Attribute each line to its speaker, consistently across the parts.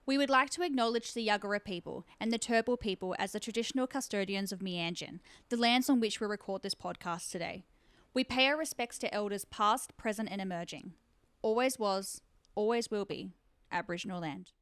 Speaker 1: We would like to acknowledge the Yuggera people and the Turrbal people as the traditional custodians of Meanjin, the lands on which we record this podcast today. We pay our respects to elders past, present and emerging. Always was, always will be, Aboriginal land.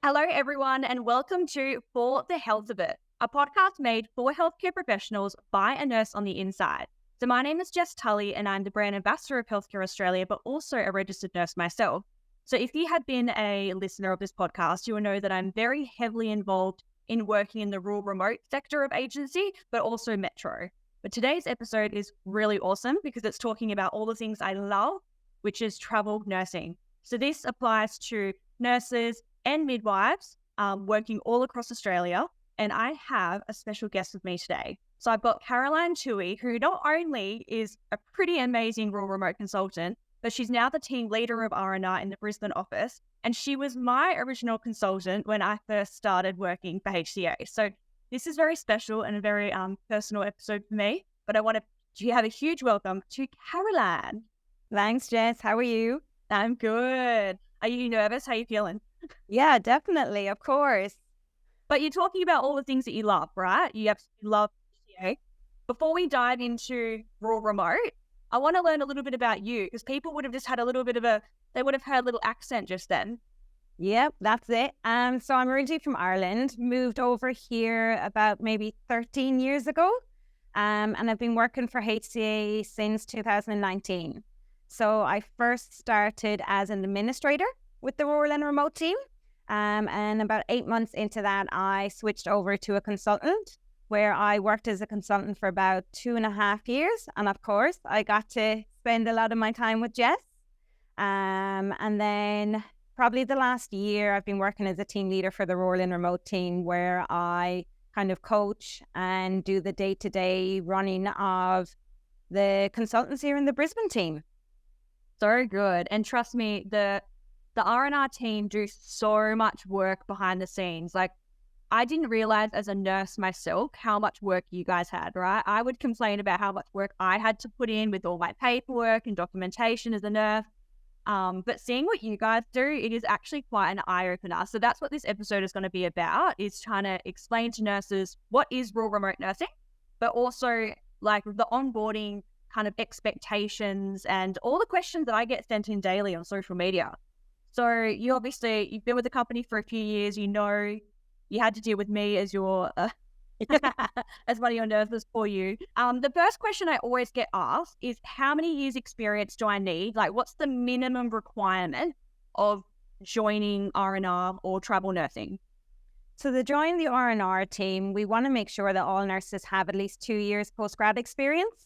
Speaker 2: Hello, everyone, and welcome to For the Health of It, a podcast made for healthcare professionals by a nurse on the inside. So my name is Jess Tully, and I'm the Brand Ambassador of Healthcare Australia, but also a registered nurse myself. So if you have been a listener of this podcast, you will know that I'm very heavily involved in working in the rural remote sector of agency, but also metro. But today's episode is really awesome because it's talking about all the things I love, which is travel nursing. So this applies to nurses and midwives working all across Australia. And I have a special guest with me today. So I've got Caroline Tui, who not only is a pretty amazing rural remote consultant, but she's now the team leader of R&R in the Brisbane office. And she was my original consultant when I first started working for HCA. So this is very special and a very personal episode for me. But I want to have a huge welcome to Caroline.
Speaker 3: Thanks, Jess. How are you?
Speaker 2: I'm good. Are you nervous? How are you feeling?
Speaker 3: Yeah, definitely. Of course.
Speaker 2: But you're talking about all the things that you love, right? You absolutely love HCA. Before we dive into rural remote, I want to learn a little bit about you because people would have just had a little bit of they would have heard a little accent just then.
Speaker 3: Yep, that's it. So I'm originally from Ireland, moved over here about maybe 13 years ago. And I've been working for HCA since 2019. So I first started as an administrator with the rural and remote team. And about 8 months into that, I switched over to a consultant where I worked as a consultant for about 2.5 years. And of course, I got to spend a lot of my time with Jess. And then probably the last year, I've been working as a team leader for the rural and remote team where I kind of coach and do the day-to-day running of the consultants here in the Brisbane team.
Speaker 2: So good. And trust me, the R&R team do so much work behind the scenes. Like, I didn't realize as a nurse myself how much work you guys had, right? I would complain about how much work I had to put in with all my paperwork and documentation as a nurse. But seeing what you guys do, it is actually quite an eye-opener. So that's what this episode is going to be about, is trying to explain to nurses what is rural remote nursing, but also like the onboarding kind of expectations and all the questions that I get sent in daily on social media. So you've been with the company for a few years. You know, you had to deal with me as your as one of your nurses for you. The first question I always get asked is, how many years experience do I need? Like, what's the minimum requirement of joining R&R or travel nursing?
Speaker 3: So to join the R&R team, we want to make sure that all nurses have at least 2 years postgrad experience.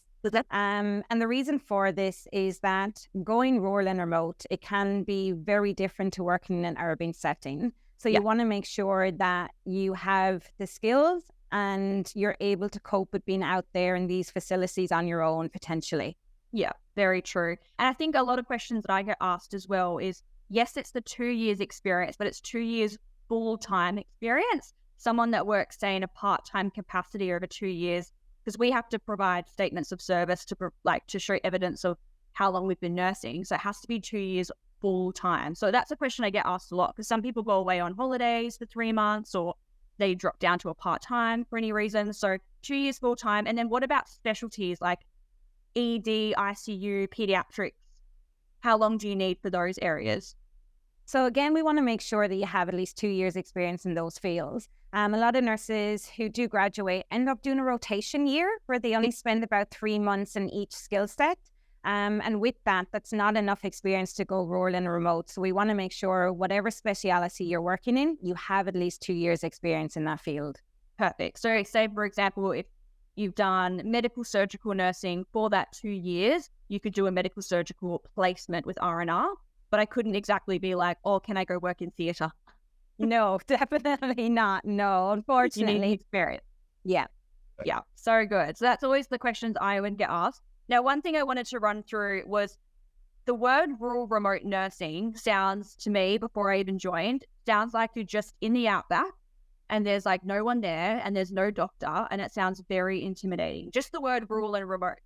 Speaker 3: And the reason for this is that going rural and remote, it can be very different to working in an urban setting. So you want to make sure that you have the skills and you're able to cope with being out there in these facilities on your own potentially.
Speaker 2: Yeah, very true. And I think a lot of questions that I get asked as well is, yes, it's the 2 years experience, but it's 2 years full-time experience. Someone that works, say, in a part-time capacity over 2 years, because we have to provide statements of service to show evidence of how long we've been nursing. So it has to be 2 years full time. So that's a question I get asked a lot, because some people go away on holidays for 3 months or they drop down to a part-time for any reason. So 2 years full time. And then what about specialties like ED, ICU, pediatrics? How long do you need for those areas?
Speaker 3: So again, we want to make sure that you have at least 2 years experience in those fields. A lot of nurses who do graduate end up doing a rotation year where they only spend about 3 months in each skill set. And with that, that's not enough experience to go rural and remote. So we want to make sure whatever speciality you're working in, you have at least 2 years experience in that field.
Speaker 2: Perfect. So say, for example, if you've done medical surgical nursing for that 2 years, you could do a medical surgical placement with R&R. But I couldn't exactly be like, oh, can I go work in theatre?
Speaker 3: No, definitely not. No, unfortunately.
Speaker 2: You need experience.
Speaker 3: Yeah.
Speaker 2: Yeah, so good. So that's always the questions I would get asked. Now, one thing I wanted to run through was the word rural remote nursing sounds to me, before I even joined, sounds like you're just in the outback and there's like no one there and there's no doctor, and it sounds very intimidating. Just the word rural and remote.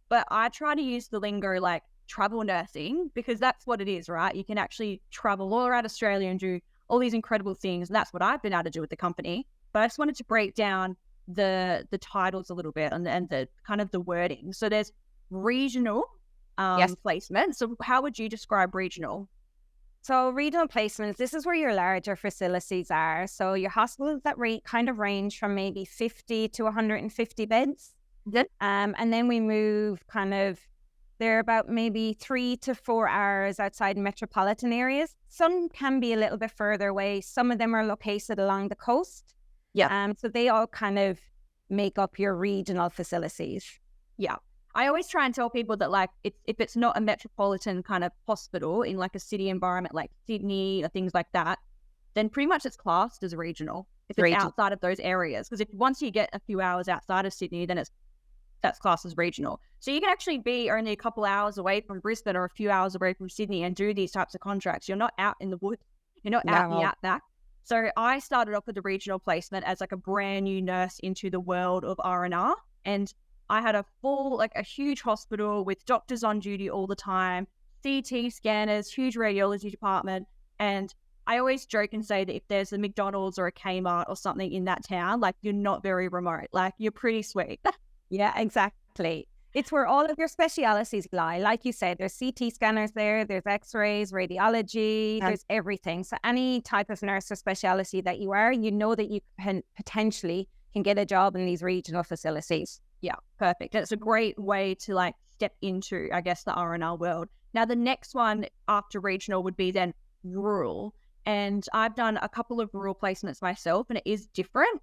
Speaker 2: But I try to use the lingo like travel nursing, because that's what it is, right? You can actually travel all around Australia and do all these incredible things. And that's what I've been able to do with the company. But I just wanted to break down the titles a little bit and the kind of the wording. So there's regional placement. So how would you describe regional?
Speaker 3: So regional placements, this is where your larger facilities are. So your hospitals that kind of range from maybe 50 to 150 beds.
Speaker 2: Yep.
Speaker 3: And then we move they're about maybe 3 to 4 hours outside metropolitan areas. Some can be a little bit further away. Some of them are located along the coast.
Speaker 2: Yeah.
Speaker 3: So they all kind of make up your regional facilities.
Speaker 2: Yeah. I always try and tell people that like if it's not a metropolitan kind of hospital in like a city environment like Sydney or things like that, then pretty much it's classed as regional if it's outside of those areas. Because if once you get a few hours outside of Sydney, then that's classed as regional. So you can actually be only a couple hours away from Brisbane or a few hours away from Sydney and do these types of contracts. You're not out in the woods. You're not out in the outback. So I started off with a regional placement as like a brand new nurse into the world of R&R. And I had a huge hospital with doctors on duty all the time, CT scanners, huge radiology department. And I always joke and say that if there's a McDonald's or a Kmart or something in that town, like you're not very remote, like you're pretty sweet.
Speaker 3: Yeah, exactly. It's where all of your specialities lie. Like you said, there's CT scanners there, there's x-rays, radiology, there's everything. So any type of nurse or speciality that you are, you know that you can potentially get a job in these regional facilities.
Speaker 2: Yeah, perfect. It's a great way to like step into, I guess, the R&R world. Now, the next one after regional would be then rural. And I've done a couple of rural placements myself, and it is different.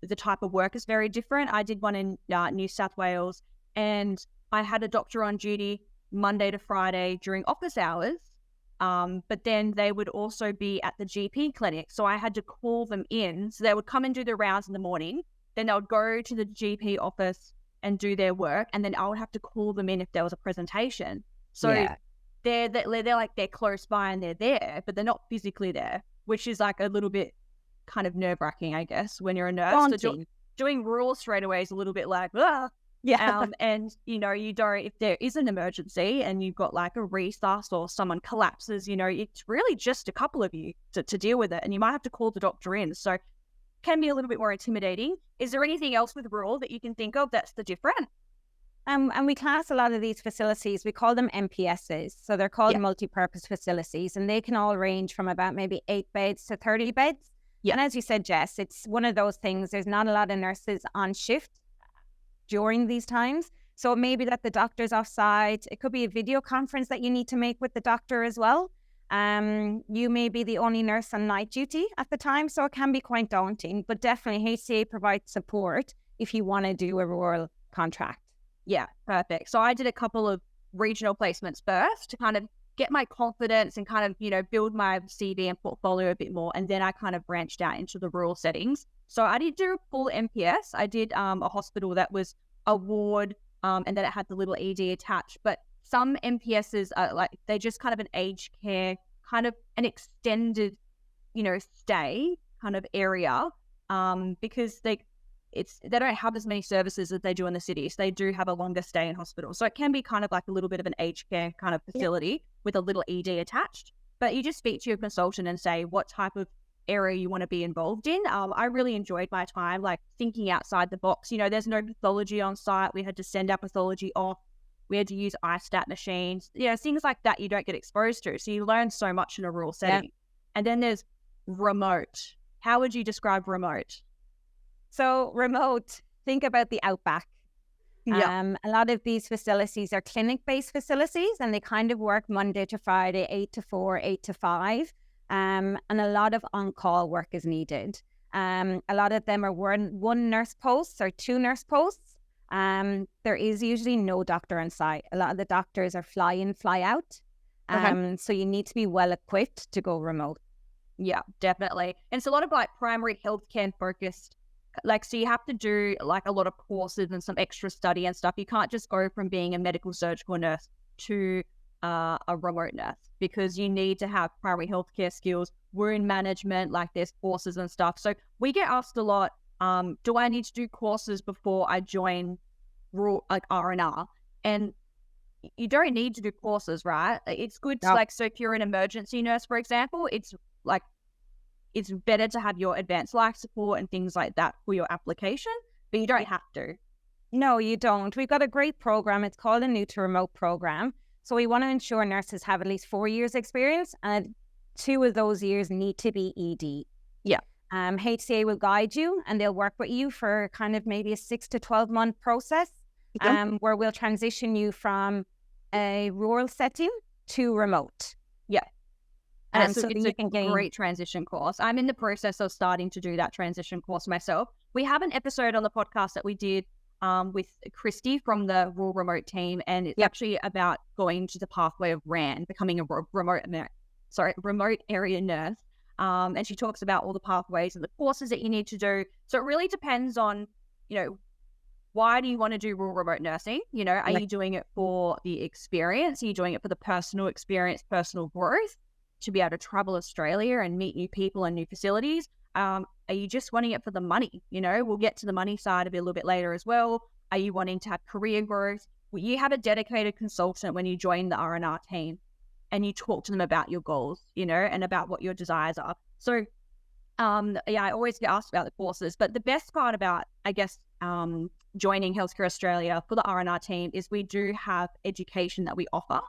Speaker 2: The type of work is very different. I did one in New South Wales, and I had a doctor on duty Monday to Friday during office hours. But then they would also be at the GP clinic. So I had to call them in. So they would come and do their rounds in the morning. Then they would go to the GP office and do their work. And then I would have to call them in if there was a presentation. So they're close by and they're there, but they're not physically there, which is like a little bit kind of nerve-wracking, I guess, when you're a nurse. So doing rural straight away is a little bit like, and you don't, if there is an emergency and you've got like a resus or someone collapses, it's really just a couple of you to deal with it, and you might have to call the doctor in. So it can be a little bit more intimidating. Is there anything else with rural that you can think of that's the different?
Speaker 3: And we class a lot of these facilities, we call them MPSs. So they're called multi-purpose facilities, and they can all range from about maybe 8 beds to 30 beds. Yeah. And as you said, Jess, it's one of those things, there's not a lot of nurses on shift during these times. So it may be that the doctor's offsite. It could be a video conference that you need to make with the doctor as well. You may be the only nurse on night duty at the time, so it can be quite daunting. But definitely HCA provides support if you want to do a rural contract.
Speaker 2: Yeah, perfect. So I did a couple of regional placements first to kind of get my confidence and kind of, build my CV and portfolio a bit more. And then I kind of branched out into the rural settings. So I did do a full MPS. I did a hospital that was a ward and then it had the little ED attached. But some MPSs are like, they just kind of an aged care, kind of an extended, stay kind of area because they don't have as many services as they do in the city. So they do have a longer stay in hospital. So it can be kind of like a little bit of an aged care kind of facility with a little ED attached. But you just speak to your consultant and say what type of area you want to be involved in. I really enjoyed my time, like thinking outside the box. There's no pathology on site. We had to send our pathology off. We had to use iStat machines. Things like that you don't get exposed to. So you learn so much in a rural setting. Yeah. And then there's remote. How would you describe remote?
Speaker 3: So remote, think about the Outback. Yeah. A lot of these facilities are clinic-based facilities, and they kind of work Monday to Friday, 8 to 4, 8 to 5. And a lot of on-call work is needed. A lot of them are one nurse posts or 2 nurse posts. There is usually no doctor on site. A lot of the doctors are fly in, fly out. So you need to be well equipped to go remote.
Speaker 2: Yeah, definitely. And it's a lot of like primary healthcare focused. So you have to do like a lot of courses and some extra study and stuff. You can't just go from being a medical surgical nurse to a remote nurse, because you need to have primary healthcare skills, wound management, like there's courses and stuff. So we get asked a lot, do I need to do courses before I join like R&R? And you don't need to do courses, right? It's good to
Speaker 3: No.
Speaker 2: so if you're an emergency nurse, for example, it's better to have your advanced life support and things like that for your application, but you don't have to.
Speaker 3: No, you don't. We've got a great program. It's called a New to Remote program. So we want to ensure nurses have at least 4 years experience, and 2 of those years need to be ED.
Speaker 2: Yeah.
Speaker 3: HCA will guide you and they'll work with you for kind of maybe a 6 to 12 month process, where we'll transition you from a rural setting to remote.
Speaker 2: Yeah. And
Speaker 3: so
Speaker 2: it's a great transition course. I'm in the process of starting to do that transition course myself. We have an episode on the podcast that we did with Christy from the rural remote team, and it's actually about going to the pathway of RAN, becoming a remote area nurse. And she talks about all the pathways and the courses that you need to do. So it really depends on, why do you want to do rural remote nursing? Are you doing it for the experience? Are you doing it for the personal experience, personal growth, to be able to travel Australia and meet new people and new facilities? Are you just wanting it for the money? We'll get to the money side of it a little bit later as well. Are you wanting to have career growth? Well, you have a dedicated consultant when you join the R&R team, and you talk to them about your goals, and about what your desires are. So, I always get asked about the courses, but the best part about, I guess, joining Healthcare Australia for the R&R team is we do have education that we offer.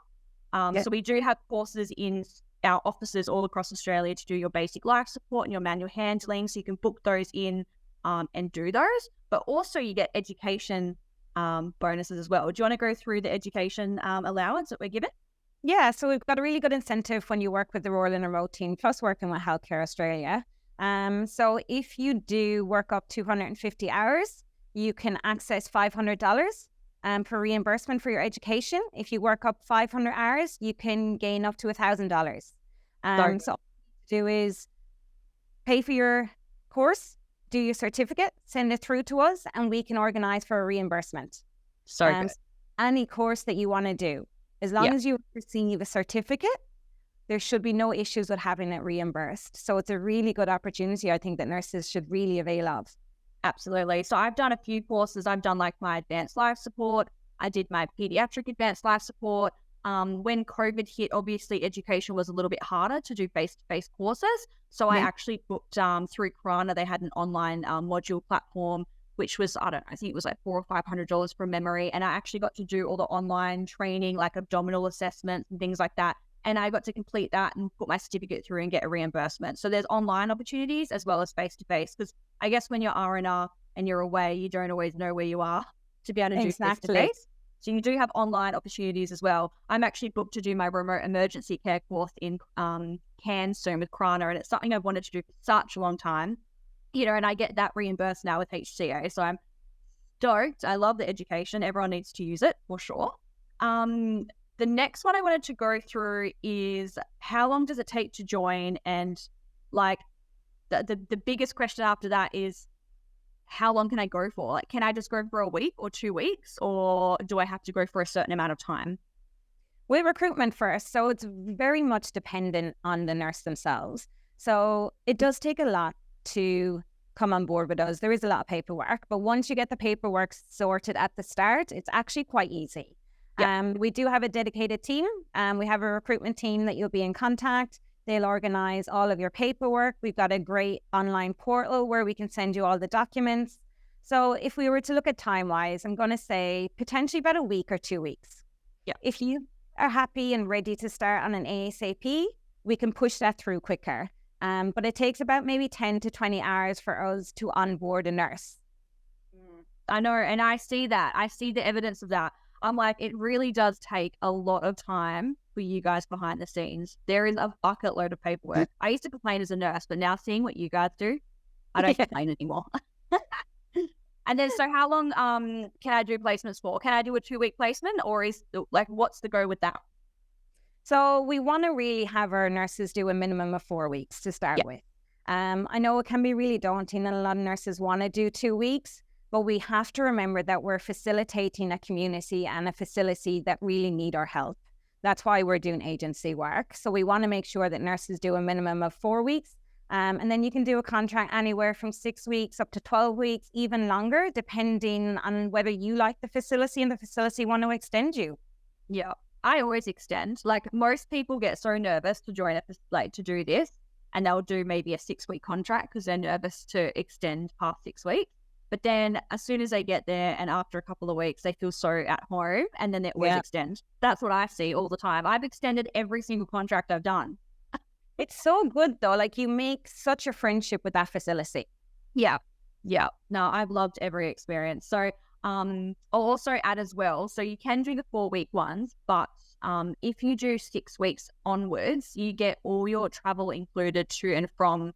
Speaker 2: So we do have courses in our offices all across Australia to do your basic life support and your manual handling. So you can book those in and do those, but also you get education bonuses as well. Do you want to go through the education allowance that we're given?
Speaker 3: Yeah, so we've got a really good incentive when you work with the rural and remote team, plus working with Healthcare Australia. So if you do work up 250 hours, you can access $500 for reimbursement for your education. If you work up 500 hours, you can gain up to $1,000. So all you do is pay for your course, do your certificate, send it through to us, and we can organize for a reimbursement.
Speaker 2: So
Speaker 3: any course that you want to do, as long as you receive a certificate, there should be no issues with having it reimbursed. So it's a really good opportunity, I think, that nurses should really avail of.
Speaker 2: Absolutely. So I've done a few courses. I've done like my advanced life support. I did my pediatric advanced life support. When COVID hit, obviously education was a little bit harder to do face-to-face courses. So I actually booked through Krana. They had an online module platform, which was, I think it was like $400 or $500 from memory. And I actually got to do all the online training, like abdominal assessments and things like that. And I got to complete that and put my certificate through and get a reimbursement. So there's online opportunities as well as face-to-face, because I guess when you're R&R and you're away, you don't always know where you are to be able to do face-to-face. So you do have online opportunities as well. I'm actually booked to do my remote emergency care course in Cairns soon with Krana, and it's something I've wanted to do for such a long time, and I get that reimbursed now with HCA. So I'm stoked. I love the education. Everyone needs to use it for sure. The next one I wanted to go through is, how long does it take to join? And like the biggest question after that is, how long can I go for? Like, can I just go for a week or 2 weeks, or do I have to go for a certain amount of time?
Speaker 3: With recruitment first, so it's very much dependent on the nurse themselves. So it does take a lot to come on board with us. There is a lot of paperwork, but once you get the paperwork sorted at the start, it's actually quite easy. We do have a dedicated team. We have a recruitment team that you'll be in contact. They'll organize all of your paperwork. We've got a great online portal where we can send you all the documents. So if we were to look at time-wise, I'm going to say potentially about a week or 2 weeks.
Speaker 2: Yeah.
Speaker 3: If you are happy and ready to start on an ASAP, we can push that through quicker. But it takes about maybe 10 to 20 hours for us to onboard a nurse.
Speaker 2: I know, and I see that. I see the evidence of that. I'm like, it really does take a lot of time for you guys behind the scenes. There is a bucket load of paperwork. I used to complain as a nurse, but now seeing what you guys do, I don't complain anymore. And then, so how long can I do placements for? Can I do a 2-week placement, or is what's the go with that?
Speaker 3: So we want to really have our nurses do a minimum of 4 weeks to start with. I know it can be really daunting, and a lot of nurses want to do 2 weeks, but we have to remember that we're facilitating a community and a facility that really need our help. That's why we're doing agency work. So we want to make sure that nurses do a minimum of 4 weeks. And then you can do a contract anywhere from 6 weeks up to 12 weeks, even longer, depending on whether you like the facility and the facility want to extend you.
Speaker 2: Yeah, I always extend. Like most people get so nervous to join to do this, and they'll do maybe a 6-week contract because they're nervous to extend past 6 weeks. But then as soon as they get there and after a couple of weeks, they feel so at home and then they always extend. That's what I see all the time. I've extended every single contract I've done.
Speaker 3: It's so good though. Like you make such a friendship with that facility.
Speaker 2: Yeah. Yeah. No, I've loved every experience. So I'll also add as well. So you can do the 4-week ones, but if you do 6 weeks onwards, you get all your travel included to and from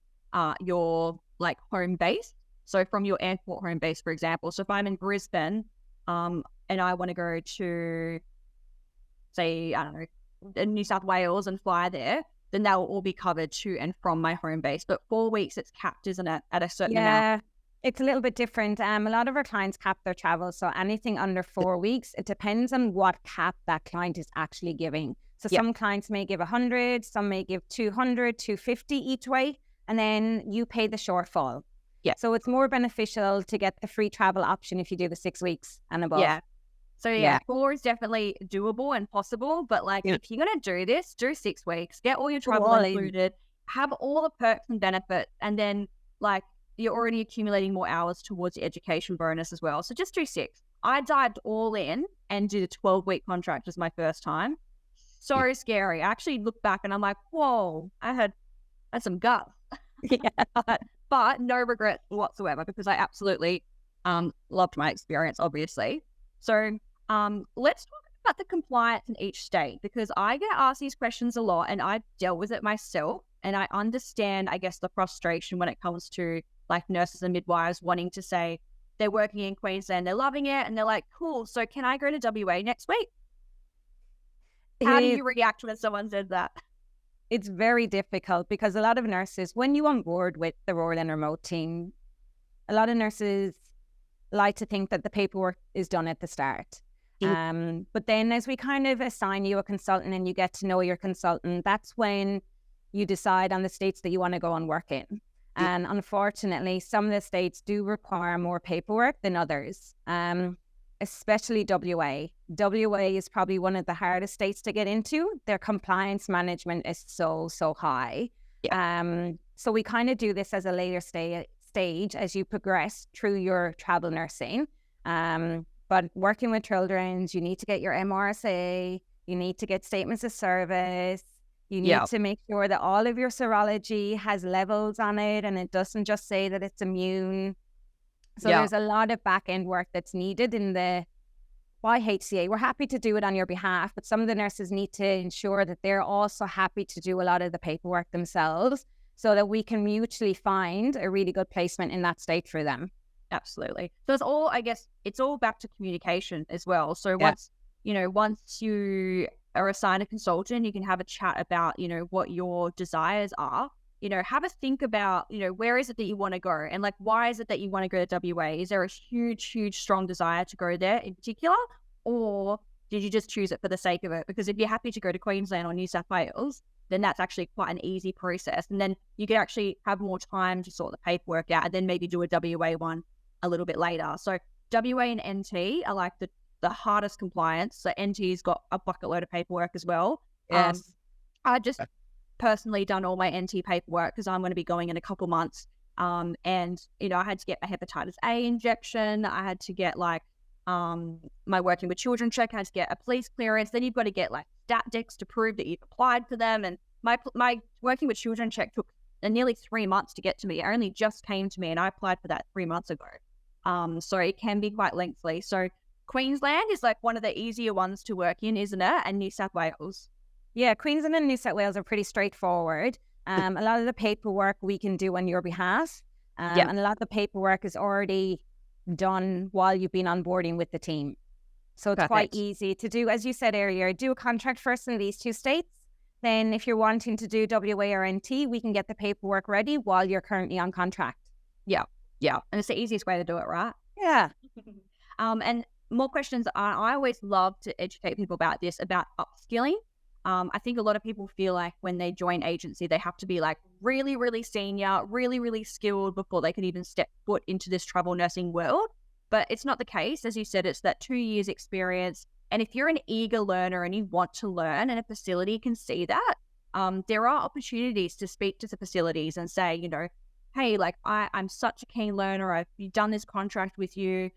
Speaker 2: your like home base. So from your airport home base, for example. So if I'm in Brisbane and I want to go to, say, I don't know, New South Wales and fly there, then that will all be covered to and from my home base. But 4 weeks, it's capped, isn't it, at a certain amount?
Speaker 3: Yeah, it's a little bit different. A lot of our clients cap their travel. So anything under 4 weeks, it depends on what cap that client is actually giving. So some clients may give 100, some may give 200, 250 each way, and then you pay the shortfall.
Speaker 2: Yeah.
Speaker 3: So it's more beneficial to get the free travel option if you do the 6 weeks and above.
Speaker 2: Yeah. So 4 is definitely doable and possible, but like if you're going to do this, do 6 weeks, get all your travel included, have all the perks and benefits, and then like you're already accumulating more hours towards the education bonus as well. So just do 6. I dived all in and did a 12-week contract as my first time. So scary. I actually look back and I'm like, whoa, I had some guts. But no regrets whatsoever because I absolutely loved my experience, obviously. So let's talk about the compliance in each state because I get asked these questions a lot and I've dealt with it myself and I understand, I guess, the frustration when it comes to like nurses and midwives wanting to say they're working in Queensland, they're loving it and they're like, cool, so can I go to WA next week? How do you react when someone says that?
Speaker 3: It's very difficult because a lot of nurses, when you on board with the rural and remote team, a lot of nurses like to think that the paperwork is done at the start. But then as we kind of assign you a consultant and you get to know your consultant, that's when you decide on the states that you want to go and work in. And unfortunately, some of the states do require more paperwork than others, especially WA. WA is probably one of the hardest states to get into. Their compliance management is so high. So we kind of do this as a later stage as you progress through your travel nursing. But working with children, you need to get your MRSA, you need to get statements of service, you need to make sure that all of your serology has levels on it and it doesn't just say that it's immune. So there's a lot of back-end work that's needed in the by HCA. We're happy to do it on your behalf, but some of the nurses need to ensure that they're also happy to do a lot of the paperwork themselves so that we can mutually find a really good placement in that state for them.
Speaker 2: Absolutely. So it's all, I guess, it's all back to communication as well. So once you are assigned a consultant, you can have a chat about, what your desires are. Have a think about, where is it that you want to go? And like, why is it that you want to go to WA? Is there a huge, strong desire to go there in particular? Or did you just choose it for the sake of it? Because if you're happy to go to Queensland or New South Wales, then that's actually quite an easy process. And then you can actually have more time to sort the paperwork out and then maybe do a WA one a little bit later. So WA and NT are like the hardest compliance. So NT's got a bucket load of paperwork as well.
Speaker 3: Yes.
Speaker 2: I just personally done all my NT paperwork because I'm going to be going in a couple months. And, I had to get a hepatitis A injection. I had to get like my working with children check. I had to get a police clearance. Then you've got to get like stat decks to prove that you've applied for them. And my working with children check took nearly 3 months to get to me. It only just came to me and I applied for that 3 months ago. So it can be quite lengthy. So Queensland is like one of the easier ones to work in, isn't it? And New South Wales.
Speaker 3: Yeah, Queensland and New South Wales are pretty straightforward. A lot of the paperwork we can do on your behalf. And a lot of the paperwork is already done while you've been onboarding with the team. So it's quite easy to do. As you said earlier, do a contract first in these 2 states. Then if you're wanting to do WA or NT, we can get the paperwork ready while you're currently on contract.
Speaker 2: Yeah. And it's the easiest way to do it, right?
Speaker 3: Yeah.
Speaker 2: And more questions. I always love to educate people about this, about upskilling. I think a lot of people feel like when they join agency, they have to be like really, really senior, really, really skilled before they can even step foot into this travel nursing world. But it's not the case. As you said, it's that 2 years experience. And if you're an eager learner and you want to learn and a facility can see that, there are opportunities to speak to the facilities and say, hey, like I'm such a keen learner. I've done this contract with you.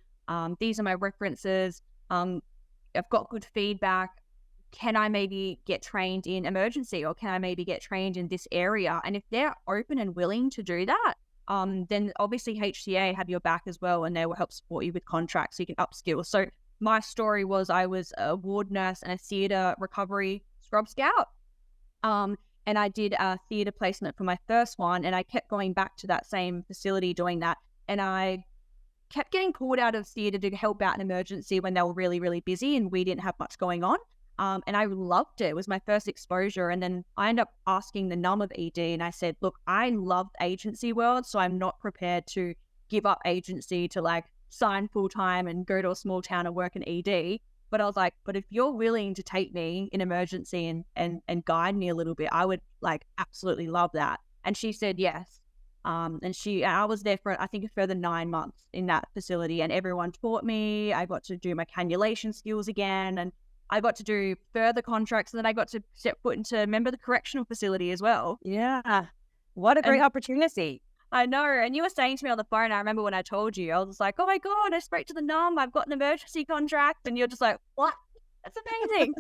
Speaker 2: These are my references. I've got good feedback. Can I maybe get trained in emergency, or can I maybe get trained in this area? And if they're open and willing to do that, then obviously HCA have your back as well, and they will help support you with contracts so you can upskill. So my story was I was a ward nurse and a theatre recovery scrub scout. And I did a theatre placement for my first one, and I kept going back to that same facility doing that. And I kept getting called out of theatre to help out an emergency when they were really, really busy and we didn't have much going on. And I loved it. It was my first exposure. And then I ended up asking the NUM of ED, and I said, look, I love agency world, so I'm not prepared to give up agency to like sign full time and go to a small town and work in ED. But I was like, but if you're willing to take me in emergency and guide me a little bit, I would like absolutely love that. And she said yes. And I was there for, I think, a further 9 months in that facility, and everyone taught me. I got to do my cannulation skills again, and I got to do further contracts, and then I got to step foot into the correctional facility as well.
Speaker 3: Yeah. What a great opportunity.
Speaker 2: I know. And you were saying to me on the phone, I remember when I told you, I was like, oh my God, I spoke to the NUM. I've got an emergency contract. And you're just like, what? That's amazing.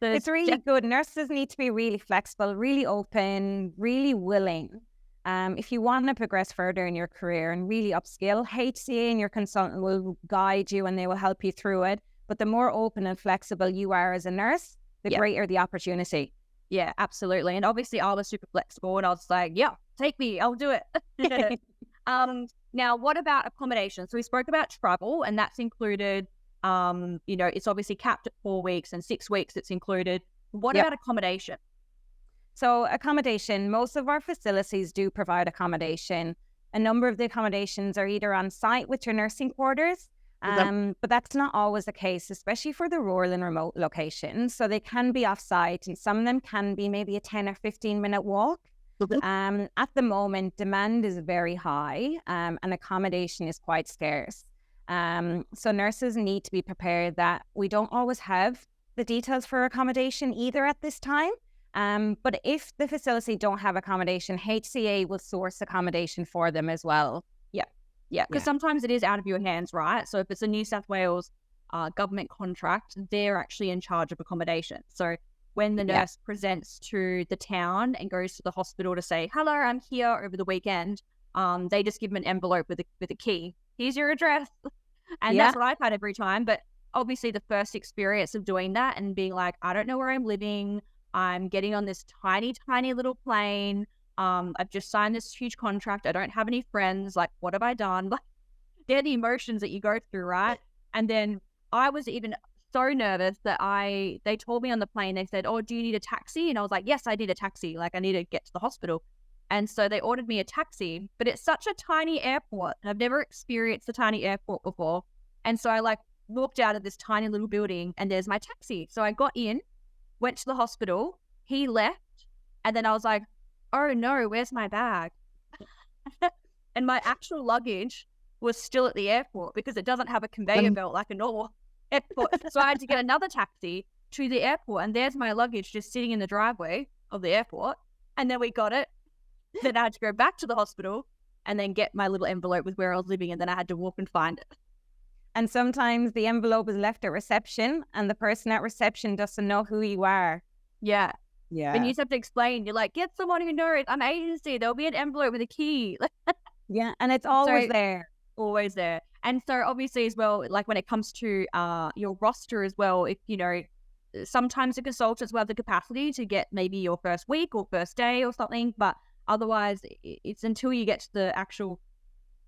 Speaker 3: It's really good. Nurses need to be really flexible, really open, really willing. If you want to progress further in your career and really upskill, HCA and your consultant will guide you and they will help you through it. But the more open and flexible you are as a nurse, the greater the opportunity.
Speaker 2: Yeah, absolutely. And obviously I was super flexible, and I was like, yeah, take me, I'll do it. Now, what about accommodation? So we spoke about travel, and that's included, it's obviously capped at 4 weeks, and 6 weeks it's included. What about accommodation?
Speaker 3: So accommodation, most of our facilities do provide accommodation. A number of the accommodations are either on site with your nursing quarters, but that's not always the case, especially for the rural and remote locations. So they can be off-site, and some of them can be maybe a 10 or 15-minute walk. At the moment, demand is very high, and accommodation is quite scarce. So nurses need to be prepared that we don't always have the details for accommodation either at this time. But if the facility don't have accommodation, HCA will source accommodation for them as well.
Speaker 2: Yeah, because sometimes it is out of your hands, right? So if it's a New South Wales government contract, they're actually in charge of accommodation. So when the nurse presents to the town and goes to the hospital to say, hello, I'm here over the weekend, they just give them an envelope with a key. Here's your address. And that's what I've had every time. But obviously the first experience of doing that and being like, I don't know where I'm living. I'm getting on this tiny, tiny little plane. I've just signed this huge contract. I don't have any friends. Like, what have I done? Like, they're the emotions that you go through, right? And then I was even so nervous that they told me on the plane, they said, oh, do you need a taxi? And I was like, yes, I need a taxi. Like, I need to get to the hospital. And so they ordered me a taxi, but it's such a tiny airport. I've never experienced a tiny airport before. And so I like walked out of this tiny little building and there's my taxi. So I got in, went to the hospital, he left. And then I was like, oh no, where's my bag? And my actual luggage was still at the airport because it doesn't have a conveyor belt like a normal airport. So I had to get another taxi to the airport, and there's my luggage just sitting in the driveway of the airport. And then we got it. Then I had to go back to the hospital and then get my little envelope with where I was living, and then I had to walk and find it.
Speaker 3: And sometimes the envelope is left at reception and the person at reception doesn't know who you are.
Speaker 2: Yeah. And you just have to explain. You're like, get someone who knows. I'm agency. There'll be an envelope with a key.
Speaker 3: Yeah, and it's always there.
Speaker 2: Always there. And so obviously as well, like when it comes to your roster as well, if, sometimes the consultants will have the capacity to get maybe your first week or first day or something, but otherwise it's until you get to the actual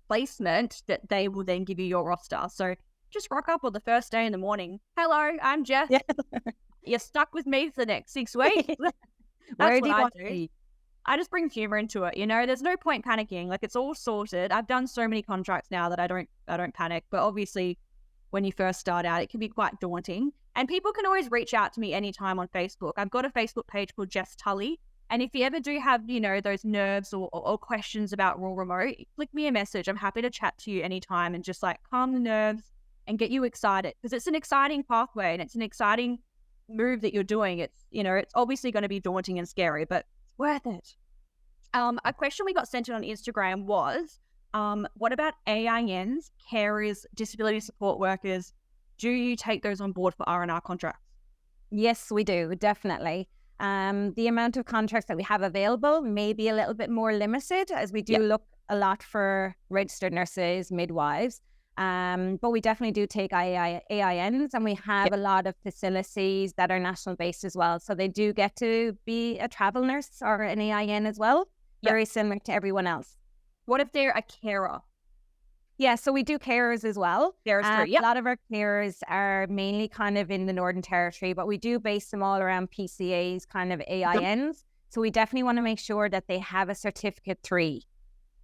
Speaker 2: placement that they will then give you your roster. So just rock up on the first day in the morning. Hello, I'm Jess. Yeah. You're stuck with me for the next 6 weeks.
Speaker 3: Where do you want to be?
Speaker 2: I just bring humor into it. There's no point panicking. Like, it's all sorted. I've done so many contracts now that I don't panic. But obviously, when you first start out, it can be quite daunting. And people can always reach out to me anytime on Facebook. I've got a Facebook page called Jess Tully. And if you ever do have, those nerves or questions about Raw Remote, flick me a message. I'm happy to chat to you anytime and just like calm the nerves and get you excited, because it's an exciting pathway and it's an exciting move that you're doing. It's, it's obviously going to be daunting and scary, but it's worth it. A question we got sent in on Instagram was, what about AINs, carers, disability support workers? Do you take those on board for R&R contracts?
Speaker 3: Yes, we do, definitely. The amount of contracts that we have available may be a little bit more limited, as we do look a lot for registered nurses, midwives. But we definitely do take AINs, and we have a lot of facilities that are national based as well. So they do get to be a travel nurse or an AIN as well, very similar to everyone else.
Speaker 2: What if they're a carer?
Speaker 3: Yeah, so we do carers as well.
Speaker 2: Carers too,
Speaker 3: A lot of our carers are mainly kind of in the Northern Territory, but we do base them all around PCAs, kind of AINs. So we definitely want to make sure that they have a Certificate 3.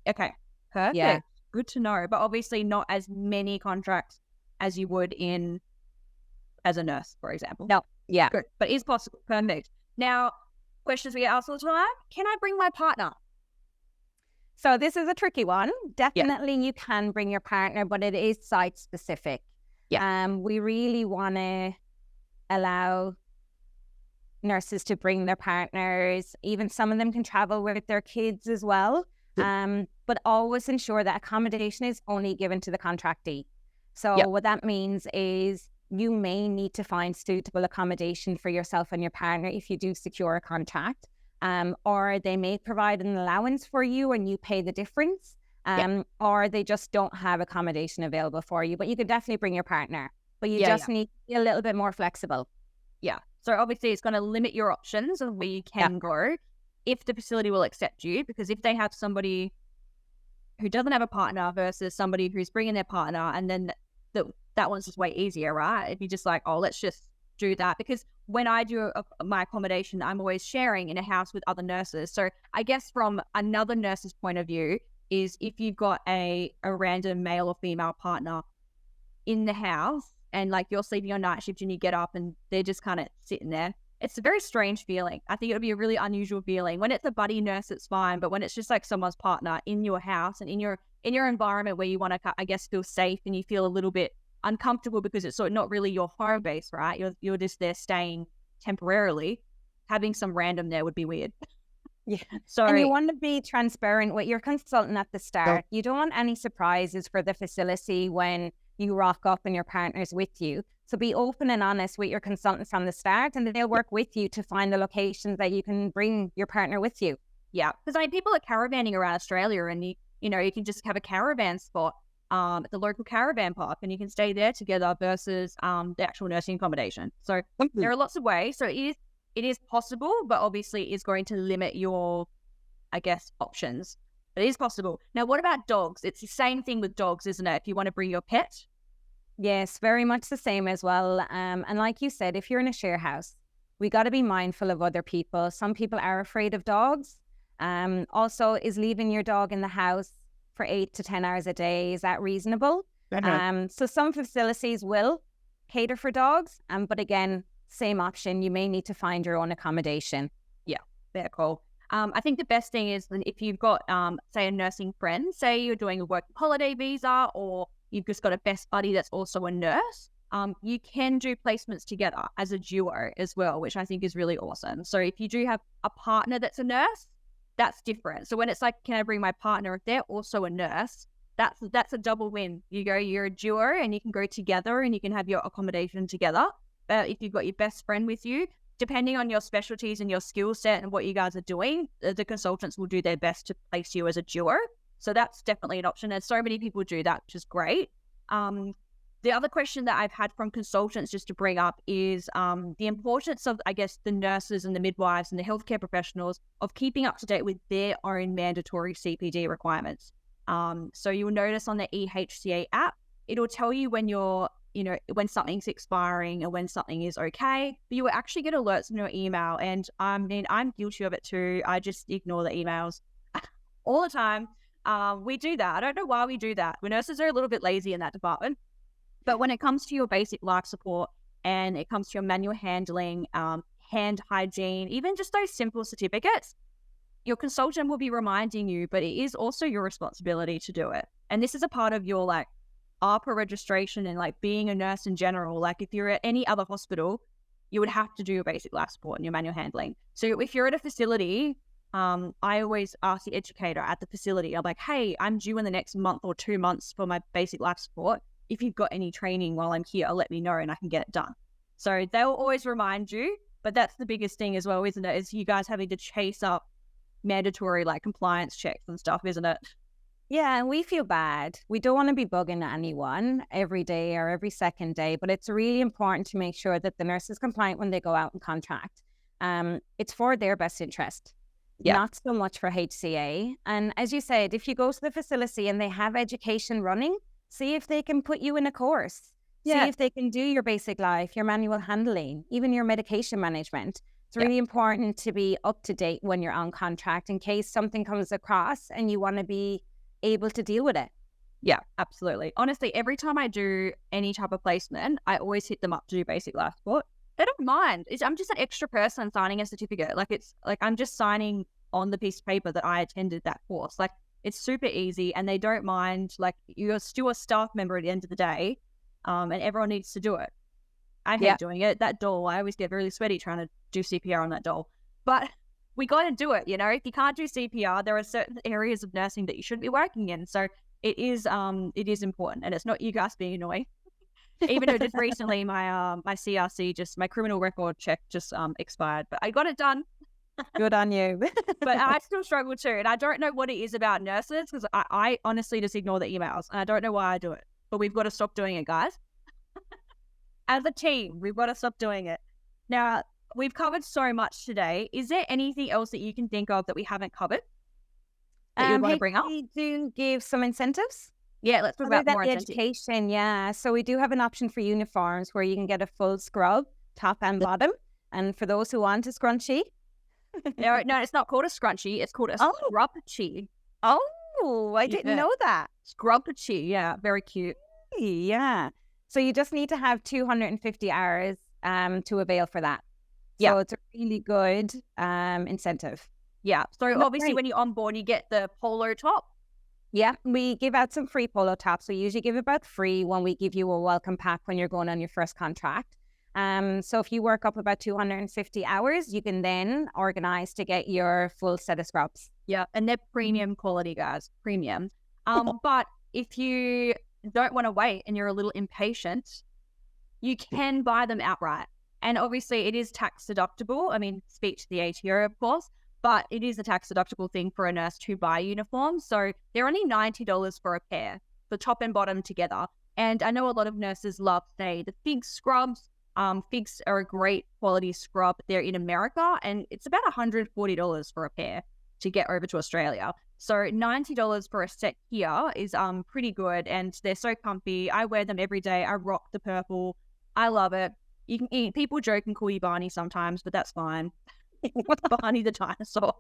Speaker 2: Okay, perfect.
Speaker 3: Yeah.
Speaker 2: Good to know. But obviously not as many contracts as you would as a nurse, for example.
Speaker 3: No, yeah.
Speaker 2: Good, but it is possible. Perfect. Now, questions we get asked all the time. Can I bring my partner?
Speaker 3: So this is a tricky one. Definitely you can bring your partner, but it is site specific.
Speaker 2: Yeah.
Speaker 3: We really want to allow nurses to bring their partners. Even some of them can travel with their kids as well. But always ensure that accommodation is only given to the contractee. So what that means is you may need to find suitable accommodation for yourself and your partner if you do secure a contract. Or they may provide an allowance for you and you pay the difference, or they just don't have accommodation available for you. But you can definitely bring your partner, but you just need to be a little bit more flexible.
Speaker 2: Yeah. So obviously it's going to limit your options of where you can go if the facility will accept you, because if they have somebody who doesn't have a partner versus somebody who's bringing their partner, and then that one's just way easier, right? If you're just like, oh, let's just do that, because when I do my accommodation, I'm always sharing in a house with other nurses. So I guess from another nurse's point of view is, if you've got a random male or female partner in the house and like you're sleeping on night shift and you get up and they're just kind of sitting there, it's a very strange feeling. I think it would be a really unusual feeling. When it's a buddy nurse, it's fine, but when it's just like someone's partner in your house and in your environment where you want to, I guess, feel safe and you feel a little bit uncomfortable because it's sort of not really your home base, right? You're just there staying temporarily. Having some random there would be weird.
Speaker 3: Yeah.
Speaker 2: Sorry.
Speaker 3: And you want to be transparent with your consultant at the start. You don't want any surprises for the facility when you rock up and your partner's with you. So be open and honest with your consultants from the start, and they'll work with you to find the locations that you can bring your partner with you.
Speaker 2: Yeah. Because people are caravanning around Australia, and you can just have a caravan spot at the local caravan park, and you can stay there together versus the actual nursing accommodation. So there are lots of ways. So it is possible, but obviously it is going to limit your, I guess, options. But it is possible. Now, what about dogs? It's the same thing with dogs, isn't it? If you want to bring your pet.
Speaker 3: Yes, very much the same as well. And like you said, if you're in a share house, we got to be mindful of other people. Some people are afraid of dogs. Also, is leaving your dog in the house for 8 to 10 hours a day, is that reasonable? So some facilities will cater for dogs, but again, same option. You may need to find your own accommodation.
Speaker 2: Yeah, very cool. I think the best thing is if you've got, say, a nursing friend, say you're doing a work holiday visa, or you've just got a best buddy that's also a nurse, you can do placements together as a duo as well, which I think is really awesome. So if you do have a partner that's a nurse, that's different. So when it's like, can I bring my partner? If they're also a nurse, that's a double win. You're a duo and you can go together and you can have your accommodation together. But if you've got your best friend with you, depending on your specialties and your skill set and what you guys are doing, the consultants will do their best to place you as a duo. So that's definitely an option. And so many people do that, which is great. The other question that I've had from consultants just to bring up is the importance of, I guess, the nurses and the midwives and the healthcare professionals of keeping up to date with their own mandatory CPD requirements. So you'll notice on the EHCA app, it'll tell you when when something's expiring and when something is okay, but you will actually get alerts in your email. And I'm guilty of it too. I just ignore the emails all the time. We do that. I don't know why we do that. We nurses are a little bit lazy in that department. But when it comes to your basic life support and it comes to your manual handling, hand hygiene, even just those simple certificates, your consultant will be reminding you, but it is also your responsibility to do it. And this is a part of your like ARPA registration and like being a nurse in general. Like if you're at any other hospital, you would have to do your basic life support and your manual handling. So if you're at a facility, I always ask the educator at the facility, I'm like, hey, I'm due in the next month or 2 months for my basic life support. If you've got any training while I'm here, let me know and I can get it done. So they'll always remind you, but that's the biggest thing as well, isn't it? Is you guys having to chase up mandatory like compliance checks and stuff, isn't it?
Speaker 3: Yeah, and we feel bad. We don't want to be bugging anyone every day or every second day, but it's really important to make sure that the nurse is compliant when they go out and contract. It's for their best interest, not so much for HCA. And as you said, if you go to the facility and they have education running, see if they can put you in a course. See if they can do your basic life, your manual handling, even your medication management. It's really important to be up to date when you're on contract in case something comes across and you want to be able to deal with it.
Speaker 2: Yeah, absolutely. Honestly, every time I do any type of placement, I always hit them up to do basic life support. They don't mind. I'm just an extra person signing a certificate. Like it's like I'm just signing on the piece of paper that I attended that course. Like it's super easy and they don't mind. Like you're still a staff member at the end of the day, and everyone needs to do it. I hate doing it. That doll, I always get really sweaty trying to do CPR on that doll. But we got to do it, you know. If you can't do CPR, there are certain areas of nursing that you shouldn't be working in. So it is important, and it's not you guys being annoying. Even though just recently my my CRC my criminal record check just expired, but I got it done.
Speaker 3: Good on you.
Speaker 2: But I still struggle too, and I don't know what it is about nurses because I honestly just ignore the emails, and I don't know why I do it. But we've got to stop doing it, guys. As a team, we've got to stop doing it. Now, we've covered so much today. Is there anything else that you can think of that we haven't covered that you want to bring up?
Speaker 3: We do give some incentives.
Speaker 2: Yeah, let's talk about more incentives.
Speaker 3: Education, yeah. So we do have an option for uniforms where you can get a full scrub, top and bottom. And for those who want a scrunchie.
Speaker 2: No, it's not called a scrunchie. It's called a scrub-chie.
Speaker 3: Oh, I didn't know that.
Speaker 2: Scrub-chie, yeah. Very cute.
Speaker 3: Yeah. So you just need to have 250 hours to avail for that. So it's a really good incentive.
Speaker 2: Yeah. So obviously when you're on board, you get the polo top.
Speaker 3: Yeah. We give out some free polo tops. We usually give about 3 when we give you a welcome pack when you're going on your first contract. So if you work up about 250 hours, you can then organize to get your full set of scrubs.
Speaker 2: Yeah. And they're premium quality, guys. Premium. But if you don't want to wait and you're a little impatient, you can buy them outright. And obviously it is tax deductible. I mean, speak to the ATO, of course, but it is a tax deductible thing for a nurse to buy uniforms. So they're only $90 for a pair, for top and bottom together. And I know a lot of nurses love, say, the FIG scrubs. FIGs are a great quality scrub. They're in America and it's about $140 for a pair to get over to Australia. So $90 for a set here is pretty good, and they're so comfy. I wear them every day. I rock the purple. I love it. You can eat. People joke and call you Barney sometimes, but that's fine. Barney the dinosaur.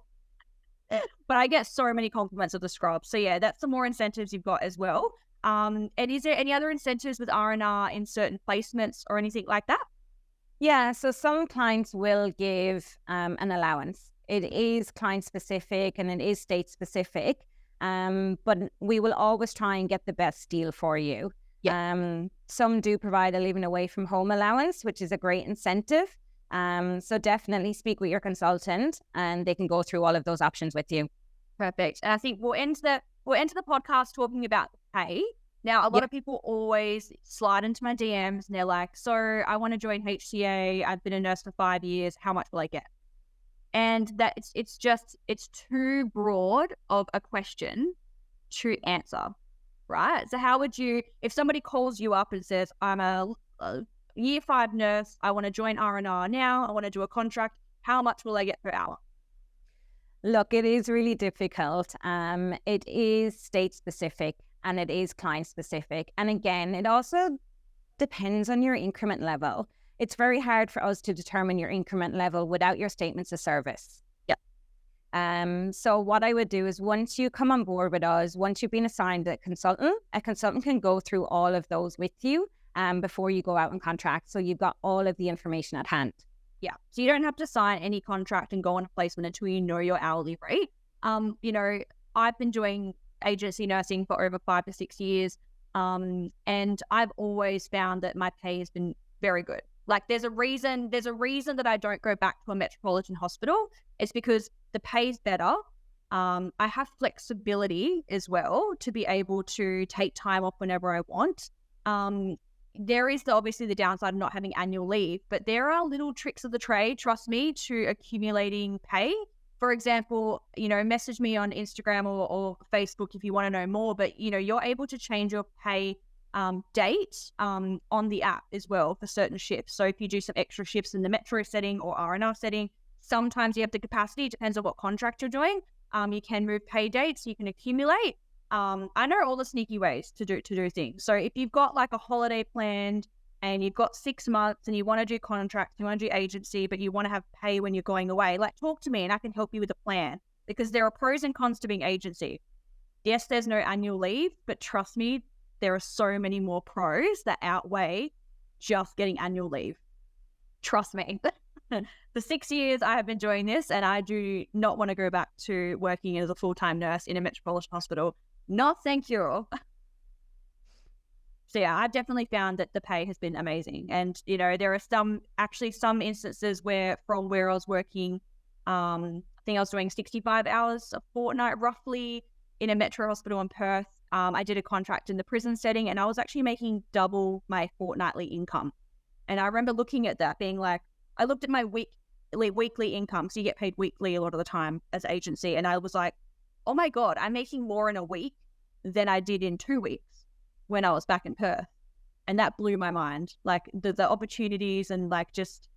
Speaker 2: But I get so many compliments of the scrub. So yeah, that's some more incentives you've got as well. And is there any other incentives with R&R in certain placements or anything like that?
Speaker 3: Yeah, so some clients will give an allowance. It is client specific and it is state specific, but we will always try and get the best deal for you. Yeah. Some do provide a living away from home allowance, which is a great incentive. So definitely speak with your consultant and they can go through all of those options with you.
Speaker 2: Perfect. And I think we'll end the podcast talking about pay. Now, a lot of people always slide into my DMs and they're like, so I want to join HCA. I've been a nurse for 5 years. How much will I get? And that it's too broad of a question to answer, right? So how would you, if somebody calls you up and says, I'm a year 5 nurse, I want to join R&R now, I want to do a contract, how much will I get per hour?
Speaker 3: Look, it is really difficult. It is state specific and it is client specific. And again, it also depends on your increment level. It's very hard for us to determine your increment level without your statements of service. Yeah. So what I would do is once you come on board with us, once you've been assigned a consultant can go through all of those with you before you go out and contract. So you've got all of the information at hand.
Speaker 2: Yeah. So you don't have to sign any contract and go on a placement until you know your hourly rate. You know, I've been doing agency nursing for over 5 to 6 years. And I've always found that my pay has been very good. Like there's a reason that I don't go back to a metropolitan hospital. It's because the pay's better. I have flexibility as well to be able to take time off whenever I want. There is obviously the downside of not having annual leave, but there are little tricks of the trade, trust me, to accumulating pay. For example, you know, message me on Instagram or Facebook if you want to know more, but you know, you're able to change your pay date on the app as well for certain shifts. So if you do some extra shifts in the metro setting or R&R setting, sometimes you have the capacity, it depends on what contract you're doing. You can move pay dates, you can accumulate. I know all the sneaky ways to do things. So if you've got like a holiday planned and you've got 6 months and you want to do contracts, you want to do agency, but you want to have pay when you're going away, like talk to me and I can help you with a plan, because there are pros and cons to being agency. Yes, there's no annual leave, but trust me, there are so many more pros that outweigh just getting annual leave. Trust me. For 6 years, I have been doing this and I do not want to go back to working as a full-time nurse in a metropolitan hospital. No, thank you. So yeah, I've definitely found that the pay has been amazing. And, you know, there are some instances where from where I was working, I think I was doing 65 hours a fortnight roughly in a metro hospital in Perth. I did a contract in the prison setting and I was actually making double my fortnightly income. And I remember looking at that being like, I looked at my weekly income. So you get paid weekly a lot of the time as agency. And I was like, oh my God, I'm making more in a week than I did in 2 weeks when I was back in Perth. And that blew my mind. Like the opportunities and like just,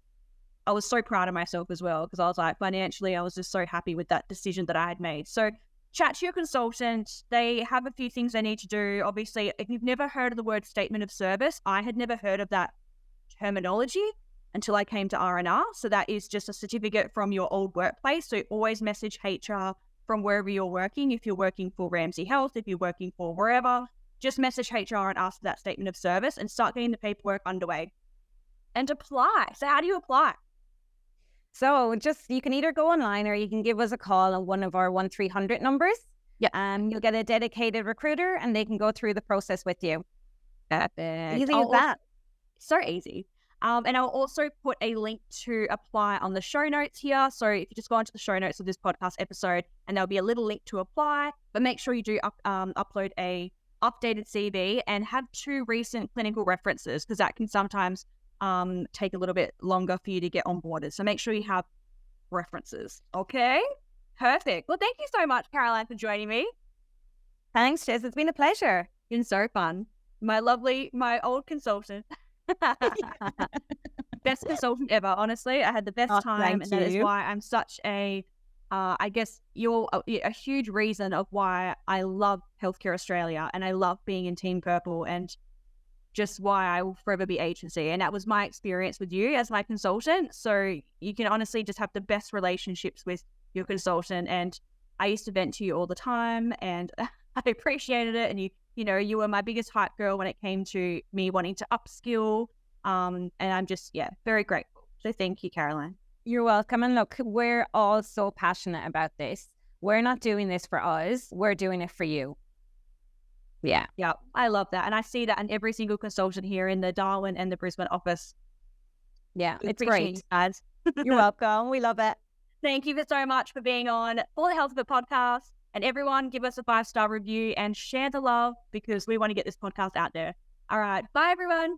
Speaker 2: I was so proud of myself as well, because I was like, financially, I was just so happy with that decision that I had made. So chat to your consultant. They have a few things they need to do. Obviously, if you've never heard of the word statement of service, I had never heard of that terminology until I came to R&R. So that is just a certificate from your old workplace. So always message HR from wherever you're working. If you're working for Ramsay Health, if you're working for wherever, just message HR and ask for that statement of service and start getting the paperwork underway and apply. So how do you apply?
Speaker 3: So you can either go online or you can give us a call on one of our 1300 numbers.
Speaker 2: Yeah.
Speaker 3: You'll get a dedicated recruiter and they can go through the process with you.
Speaker 2: Perfect.
Speaker 3: Easy as that.
Speaker 2: So easy. And I'll also put a link to apply on the show notes here. So if you just go onto the show notes of this podcast episode, and there'll be a little link to apply, but make sure you do upload a updated CV and have 2 recent clinical references, because that can sometimes take a little bit longer for you to get onboarded. So make sure you have references. Okay, perfect. Well, thank you so much, Caroline, for joining me.
Speaker 3: Thanks, Jess. It's been a pleasure.
Speaker 2: Been so fun. My old consultant. Best consultant ever, honestly. I had the best time, and that is why I'm such a I guess you're a huge reason of why I love Healthcare Australia and I love being in Team Purple, and just why I will forever be agency. And that was my experience with you as my consultant. So you can honestly just have the best relationships with your consultant, and I used to vent to you all the time and I appreciated it. And you were my biggest hype girl when it came to me wanting to upskill. And I'm just, very grateful. So thank you, Caroline.
Speaker 3: You're welcome. And look, we're all so passionate about this. We're not doing this for us. We're doing it for you.
Speaker 2: Yeah, I love that. And I see that in every single consultant here in the Darwin and the Brisbane office.
Speaker 3: Yeah, it's great.
Speaker 2: Guys.
Speaker 3: You're welcome. We love it.
Speaker 2: Thank you so much for being on For the Health of It podcast. And everyone, give us a 5-star review and share the love, because we want to get this podcast out there. All right. Bye, everyone.